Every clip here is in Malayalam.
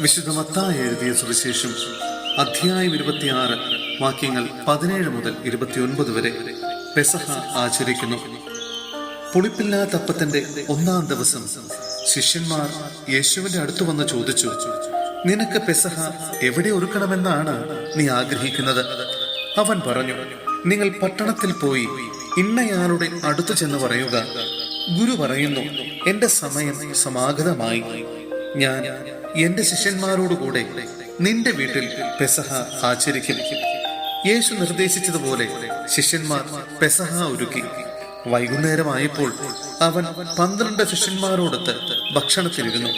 വിശുദ്ധ മത്തായി എഴുതിയ സുവിശേഷം അധ്യായം 26 വാക്യങ്ങൾ 17 മുതൽ 29 വരെ പെസഹ ആചരിക്കുന്നു. പുളിപ്പില്ലാത്ത അപ്പത്തിന്റെ ഒന്നാം ദിവസം ശിഷ്യന്മാർ യേശുവിന്റെ അടുത്ത് വന്ന് ചോദിച്ചു, നിനക്ക് പെസഹ എവിടെ ഒരുക്കണമെന്നാണ് നീ ആഗ്രഹിക്കുന്നത്? അവൻ പറഞ്ഞു, നിങ്ങൾ പട്ടണത്തിൽ പോയി ഇന്നയാളുടെ അടുത്ത് ചെന്ന് പറയുക, ഗുരു പറയുന്നു, എന്റെ സമയം സമാഗതമായി. ഞാൻ എന്റെ ശിഷ്യന്മാരോടുകൂടെ നിന്റെ വീട്ടിൽ പെസഹ ആചരിക്കും. യേശു നിർദ്ദേശിച്ചതുപോലെ ശിഷ്യന്മാർ പെസഹ ഒരുക്കി. വൈകുന്നേരമായപ്പോൾ അവൻ 12 ശിഷ്യന്മാരോടൊത്ത് ഭക്ഷണത്തിലിരുന്നു.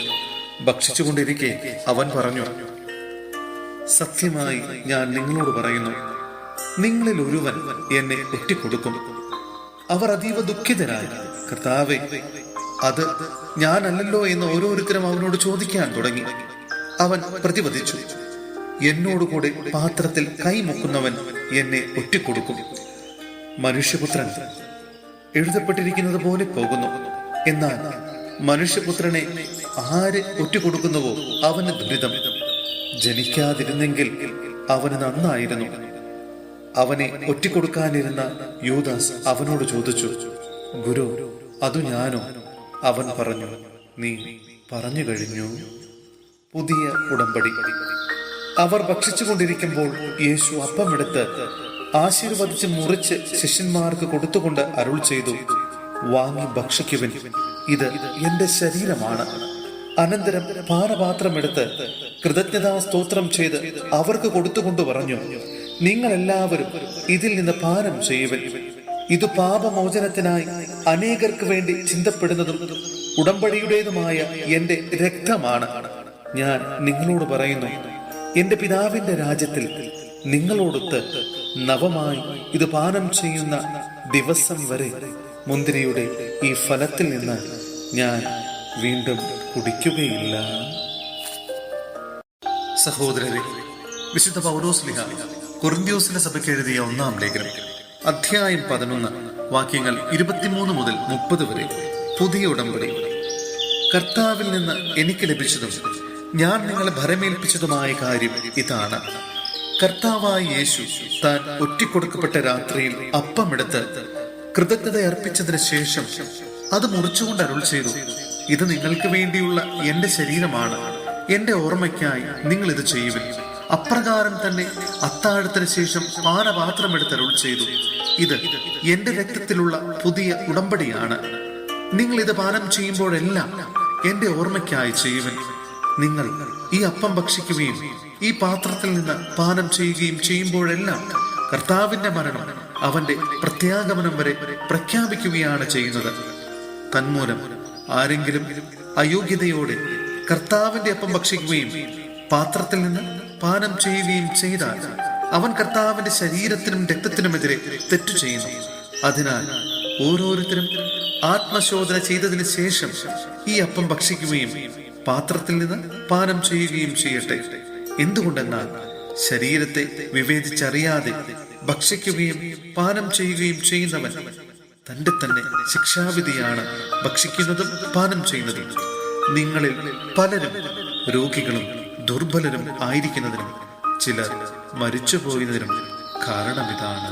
ഭക്ഷിച്ചുകൊണ്ടിരിക്കെ അവൻ പറഞ്ഞു, സത്യമായി ഞാൻ നിങ്ങളോട് പറയുന്നു, നിങ്ങളിൽ ഒരുവൻ എന്നെ ഒറ്റിക്കൊടുക്കും. അവർ അതീവ ദുഃഖിതരായി, കർത്താവേ, അത് ഞാനല്ലല്ലോ എന്ന് ഓരോരുത്തരും അവനോട് ചോദിക്കാൻ തുടങ്ങി. അവൻ പ്രതിവദിച്ചു, എന്നോടുകൂടെ പാത്രത്തിൽ കൈമുക്കുന്നവൻ എന്നെ ഒറ്റിക്കൊടുക്കും. മനുഷ്യപുത്രൻ എഴുതപ്പെട്ടിരിക്കുന്നത് പോലെ പോകുന്നു. എന്നാൽ മനുഷ്യപുത്രനെ ആര് ഒറ്റിക്കൊടുക്കുന്നുവോ അവന് ദുരിതം. ജനിക്കാതിരുന്നെങ്കിൽ അവന് നന്നായിരുന്നു. അവനെ ഒറ്റിക്കൊടുക്കാനിരുന്ന യൂദാസ് അവനോട് ചോദിച്ചു, ഗുരു, അതു ഞാനോ? അവൻ പറഞ്ഞു, നീ പറഞ്ഞു കഴിഞ്ഞു. പുതിയ ഉടമ്പടി. അവർ ഭക്ഷിച്ചുകൊണ്ടിരിക്കുമ്പോൾ യേശു അപ്പമെടുത്ത് ആശീർവദിച്ച് മുറിച്ച് ശിഷ്യന്മാർക്ക് കൊടുത്തുകൊണ്ട് അരുൾ ചെയ്തു, വാങ്ങി ഭക്ഷിക്കുവിൻ, ഇത് എന്റെ ശരീരമാണ്. അനന്തരം പാനപാത്രമെടുത്ത് കൃതജ്ഞതാ സ്തോത്രം ചെയ്ത് അവർക്ക് കൊടുത്തുകൊണ്ട് പറഞ്ഞു, നിങ്ങൾ എല്ലാവരും ഇതിൽ നിന്ന് പാനം ചെയ്യുവിൻ. ഇത് പാപമോചനത്തിനായി അനേകർക്ക് വേണ്ടി ചിന്തപ്പെടുന്നതും ഉടമ്പടിയുടേതുമായ എന്റെ രക്തമാണ്. ഞാൻ നിങ്ങളോട് പറയുന്നു, എന്റെ പിതാവിന്റെ രാജ്യത്തിൽ നിങ്ങളോടൊത്ത് നവമായി ഇത് പാനം ചെയ്യുന്ന ദിവസം വരെ മുന്തിരിയുടെ ഈ ഫലത്തിൽ നിന്ന് ഞാൻ വീണ്ടും കുടിക്കുകയില്ല. സഹോദരരെ, വിശുദ്ധ പൗലോസ്ലീഹ കൊരിന്ത്യോസിലെ സഭയ്ക്ക് എഴുതിയ 1-ാം ലേഖനം അധ്യായം 11 വാക്യങ്ങൾ 23 മുതൽ 30 വരെ. പുതിയ ഉടമ്പടി. കർത്താവിൽ നിന്ന് എനിക്ക് ലഭിച്ചതും ഞാൻ നിങ്ങളെ ഭരമേൽപ്പിച്ചതുമായ കാര്യം ഇതാണ്. കർത്താവായ യേശു താൻ ഒറ്റിക്കൊടുക്കപ്പെട്ട രാത്രിയിൽ അപ്പമെടുത്ത് കൃതജ്ഞത അർപ്പിച്ചതിന് ശേഷം അത് മുറിച്ചുകൊണ്ട് അരുൾ ചെയ്തു, ഇത് നിങ്ങൾക്ക് വേണ്ടിയുള്ള എന്റെ ശരീരമാണ്. എന്റെ ഓർമ്മയ്ക്കായി നിങ്ങൾ ഇത് ചെയ്യുവിൻ. അപ്രകാരം തന്നെ അത്താഴത്തിന് ശേഷം പാനപാത്രമെടുത്ത് അരുൾ ചെയ്തു, ഇത് എന്റെ രക്തത്തിലുള്ള പുതിയ ഉടമ്പടിയാണ്. നിങ്ങൾ ഇത് പാനം ചെയ്യുമ്പോഴെല്ലാം എന്റെ ഓർമ്മയ്ക്കായി ചെയ്യുവിൻ. നിങ്ങൾ ഈ അപ്പം ഭക്ഷിക്കുകയും ഈ പാത്രത്തിൽ നിന്ന് പാനം ചെയ്യുകയും ചെയ്യുമ്പോഴെല്ലാം കർത്താവിന്റെ മരണം അവന്റെ പ്രത്യാഗമനം വരെ പ്രഖ്യാപിക്കുകയാണ് ചെയ്യുന്നത്. തന്മൂലം ആരെങ്കിലും അയോഗ്യതയോടെ കർത്താവിന്റെ അപ്പം ഭക്ഷിക്കുകയും പാത്രത്തിൽ നിന്ന് പാനം ചെയ്യുകയും ചെയ്താൽ അവൻ കർത്താവിന്റെ ശരീരത്തിനും രക്തത്തിനുമെതിരെ തെറ്റു ചെയ്യുന്നു. അതിനാൽ ഓരോരുത്തരും ആത്മശോധന ചെയ്തതിന് ശേഷം ഈ അപ്പം ഭക്ഷിക്കുകയും പാത്രത്തിൽ നിന്ന് പാനം ചെയ്യുകയും ചെയ്യട്ടെ. എന്തുകൊണ്ടെന്നാൽ ശരീരത്തെ വിവേചിച്ചറിയാതെ ഭക്ഷിക്കുകയും പാനം ചെയ്യുകയും ചെയ്യുന്നവൻ തന്റെ തന്നെ ശിക്ഷാവിധിയാണ് ഭക്ഷിക്കുന്നതും പാനം ചെയ്യുന്നതും. നിങ്ങളിൽ പലരും രോഗികളും ദുർബലരും ആയിരിക്കുന്നതിനും ചിലർ മരിച്ചുപോയതിനും കാരണമിതാണ്.